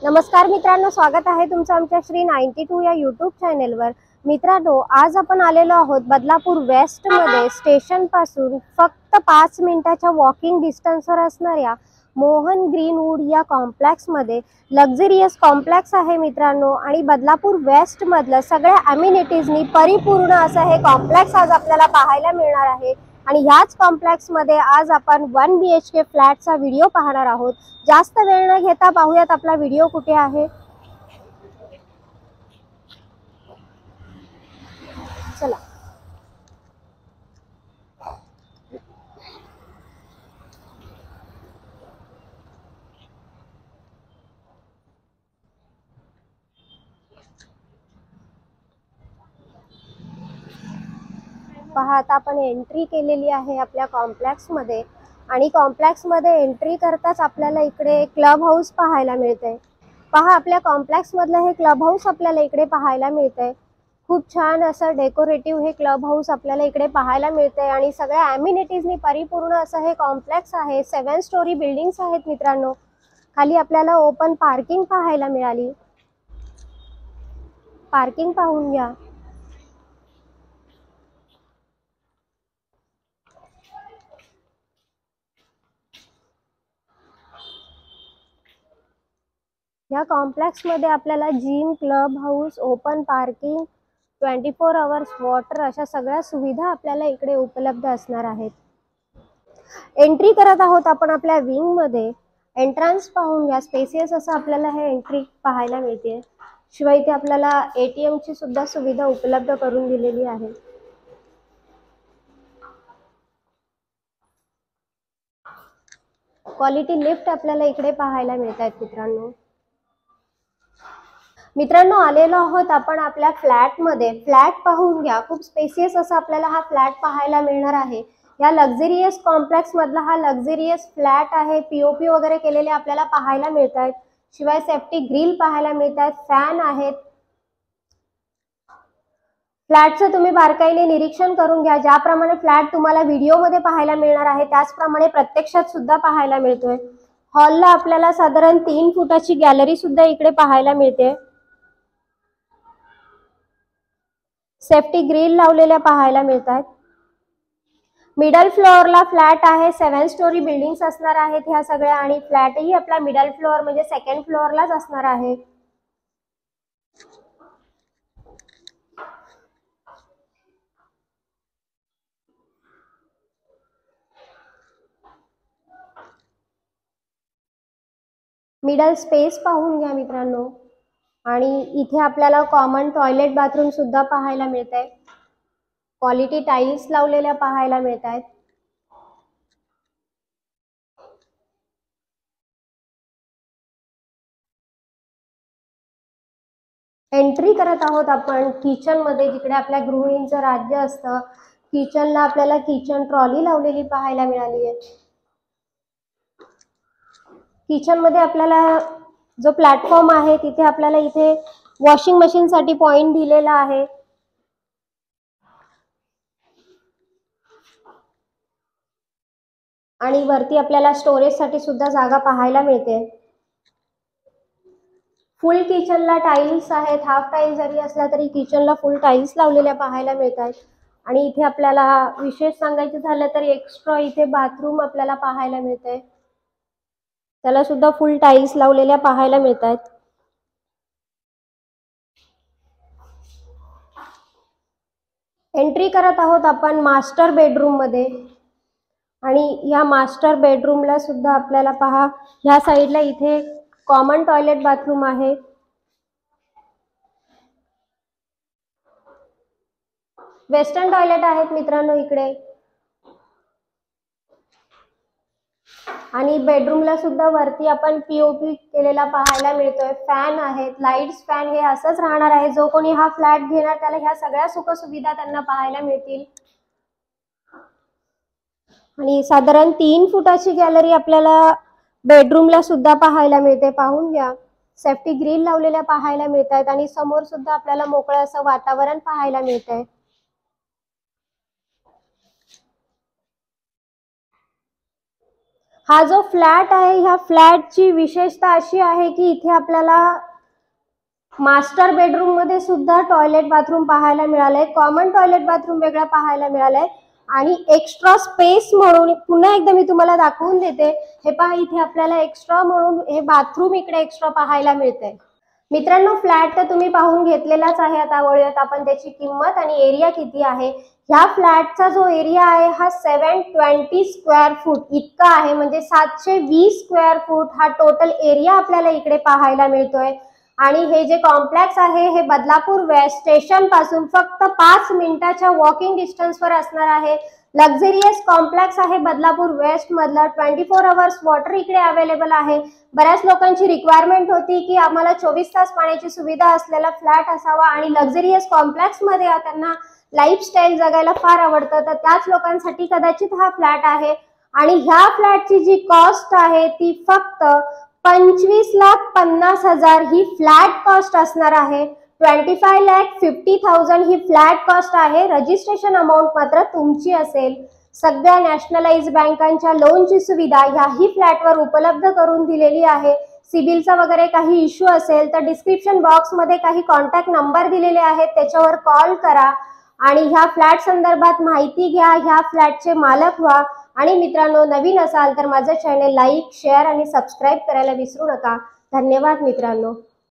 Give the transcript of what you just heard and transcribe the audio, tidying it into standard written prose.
नमस्कार मित्रांनो, स्वागत आहे तुमचं आमच्या श्री 92 या यूट्यूब चॅनेलवर। मित्रांनो, आज आपण आलेलो आहोत बदलापूर वेस्ट मध्ये स्टेशन पासून फक्त 5 मिनिटाच्या वॉकिंग डिस्टन्सवर असणाऱ्या मोहन ग्रीनवुड या कॉम्प्लेक्स मध्ये। लक्झरियस कॉम्प्लेक्स आहे मित्रांनो, आणि बदलापूर वेस्ट मधलं सगळ्या अम्युनिटीजनी परिपूर्ण असं हे कॉम्प्लेक्स आज आपल्याला पाहायला मिळणार आहे। आणि ह्याच कॉम्प्लेक्स मध्ये आज आपण 1 BHK फ्लॅटचा व्हिडिओ पाहणार आहोत। जास्त वेळ न घेता पाहूयात आपला व्हिडिओ कुठे आहे। चला, पहा आता आपण एंट्री केलेली आहे आपल्या कॉम्प्लेक्स मध्ये। आणि कॉम्प्लेक्स मध्ये एंट्री करताच आपल्याला इकडे क्लब हाऊस पाहायला मिळते। पहा, आपल्या कॉम्प्लेक्स मधलं हे क्लब हाऊस आपल्याला इकडे पाहायला मिळते। खूप छान असं डेकोरेटिव्ह हे क्लब हाऊस आपल्याला इकडे पाहायला मिळते आणि सगळ्या अम्युनिटीजनी परिपूर्ण असं हे कॉम्प्लेक्स आहे। 7 स्टोरी बिल्डिंग्स आहेत मित्रांनो। खाली आपल्याला ओपन पार्किंग पाहायला मिळाली। पार्किंग पाहून घ्या। या कॉम्प्लेक्स मध्ये आपल्याला gym, club house, open parking, 24 hours water अशा सगळ्या सुविधा आपल्याला इकडे उपलब्ध असणार आहेत। एंट्री करत आहोत आपण आपल्या विंग मध्ये। एंट्रन्स पाहून घ्या, स्पेसियस असं आपल्याला हे एंट्री पाहायला मिळते। शिवाय इथे आपल्याला ATM ची सुद्धा सुविधा उपलब्ध करून दिलेली आहे। क्वालिटी लिफ्ट आपल्याला इकडे पाहायला मिळतात मित्रांनो, आलेलो आहोत आपण आपल्या फ्लॅट मध्ये। फ्लॅट पाहून घ्या, खूप स्पेसियस असं आपल्याला हा फ्लॅट पाहायला मिळणार आहे। या लक्झरियस कॉम्प्लेक्स मधला हा लक्झरियस फ्लॅट आहे। POP वगैरे केलेले आपल्याला पाहायला मिळतात। शिवाय सेफ्टी ग्रिल पाहायला मिळतात, फॅन आहेत। फ्लॅटचं तुम्ही बारकाईने निरीक्षण करून घ्या। ज्याप्रमाणे फ्लॅट तुम्हाला व्हिडिओमध्ये पाहायला मिळणार आहे त्याचप्रमाणे प्रत्यक्षात सुद्धा पाहायला मिळतोय। हॉलला आपल्याला साधारण 3 फुटाची गॅलरी सुद्धा इकडे पाहायला मिळते। सेफ्टी ग्रिल लावलेल्या पाहायला मिळतात। मिडल फ्लोअरला फ्लॅट आहे। 7 स्टोरी बिल्डिंग्स असणार आहेत ह्या सगळ्या, आणि फ्लॅटही आपला मिडल फ्लोअर म्हणजे सेकंड फ्लोअरलाच असणार आहे। मिडल स्पेस पाहून घ्या मित्रांनो। आणि इथे आपल्याला कॉमन टॉयलेट बाथरूम सुद्धा पाहायला मिळते। क्वालिटी टाइल्स लावलेल्या पाहायला मिळतात। एंट्री करत आहोत आपण किचन मध्ये, जिकडे आपल्या गृहिणींचं राज्य असतं। किचनला आपल्याला किचन ट्रॉली लावलेली पाहायला मिळाली आहे। किचन मध्ये आपल्याला जो प्लॅटफॉर्म आहे तिथे आपल्याला इथे वॉशिंग मशीन साठी पॉइंट दिलेला आहे। आणि वरती आपल्याला स्टोरेज साठी सुद्धा जागा पाहायला मिळते। फुल किचनला टाइल्स आहेत। हाफ टाइल्स जरी असला तरी किचनला फुल टाइल्स लावलेल्या पाहायला मिळतात। आणि इथे आपल्याला विशेष सांगायचं झालं तर एक्स्ट्रा इथे बाथरूम आपल्याला पाहायला मिळते। त्याला सुद्धा फुल टाइल्स लावलेल्या पाहायला मिळतात। एंट्री करत आहोत आपण मास्टर बेडरूम मध्ये। आणि या मास्टर बेडरूमला सुद्धा आपल्याला पहा, ह्या साइडला इथे कॉमन टॉयलेट बाथरूम आहे। वेस्टर्न टॉयलेट आहेत मित्रांनो इकडे। आणि बेडरूमला सुद्धा वरती आपण POP केलेला पाहायला मिळतोय। फॅन आहेत, लाईट्स, फॅन हे असंच राहणार आहे। जो कोणी हा फ्लॅट घेणार त्याला ह्या सगळ्या सुखसुविधा त्यांना पाहायला मिळतील। आणि साधारण 3 फुटाची गॅलरी आपल्याला बेडरूमला सुद्धा पाहायला मिळते, पाहून घ्या। सेफ्टी ग्रिल लावलेल्या पाहायला मिळतात आणि समोर सुद्धा आपल्याला मोकळं असं वातावरण पाहायला मिळतंय। हा जो फ्लॅट आहे ह्या फ्लॅटची विशेषता अशी आहे की इथे आपल्याला मास्टर बेडरूम मध्ये सुद्धा टॉयलेट बाथरूम पाहायला मिळालंय, कॉमन टॉयलेट बाथरूम वेगळा पाहायला मिळालाय आणि एक्स्ट्रा स्पेस म्हणून पुन्हा एकदा मी तुम्हाला दाखवून देते. हे पहा, इथे आपल्याला एक्स्ट्रा म्हणून हे बाथरूम इकडे एक्स्ट्रा पाहायला मिळते. मित्रांनो, फ्लॅट तर तुम्ही पाहून घेतलेलाच आहे. आता वळूयात आपण त्याची किंमत आणि एरिया किती आहे. ह्या फ्लॅटचा जो एरिया आहे हा 720 स्क्वेअर फूट इतका आहे, म्हणजे 720 स्क्वेअर फूट हा टोटल एरिया आपल्याला इकडे पाहायला मिळतोय. आणि हे जे कॉम्प्लेक्स आहे हे बदलापूर वेस्ट स्टेशन पासून फक्त 5 मिनिटाच्या वॉकिंग डिस्टन्सवर असणार आहे. लक्झरियस कॉम्प्लेक्स आहे बदलापूर वेस्ट मधला. 24 आवर्स वॉटर इकडे अवेलेबल आहे. बऱ्याच लोकांची रिक्वायरमेंट होती की आम्हाला 24 तास पाण्याची सुविधा असलेला फ्लॅट असावा आणि लक्झरियस कॉम्प्लेक्स मध्ये त्यांना लाईफस्टाईल जगायला फार आवडतं, तर त्याच लोकांसाठी कदाचित हा फ्लॅट आहे. आणि ह्या फ्लॅटची जी कॉस्ट आहे ती फक्त 25,50,000 ही फ्लॅट कॉस्ट असणार आहे. 25,50,000 ही फ्लॅट कॉस्ट आहे. रजिस्ट्रेशन अमाऊंट मात्र तुमची असेल. सगळ्या नॅशनलाइज बँकांच्या लोनची सुविधा ह्याही फ्लॅटवर उपलब्ध करून दिलेली आहे. सिबिलचा वगैरे काही इश्यू असेल तर डिस्क्रिप्शन बॉक्स मध्ये काही कॉन्टॅक्ट नंबर दिलेले आहेत, त्याच्यावर कॉल करा आणि ह्या फ्लॅट संदर्भात माहिती घ्या. ह्या फ्लॅटचे मालक व्हा. आणि मित्रांनो, नवीन असाल तर माझं चॅनल लाईक, शेअर आणि सबस्क्राईब करायला विसरू नका. धन्यवाद मित्रांनो.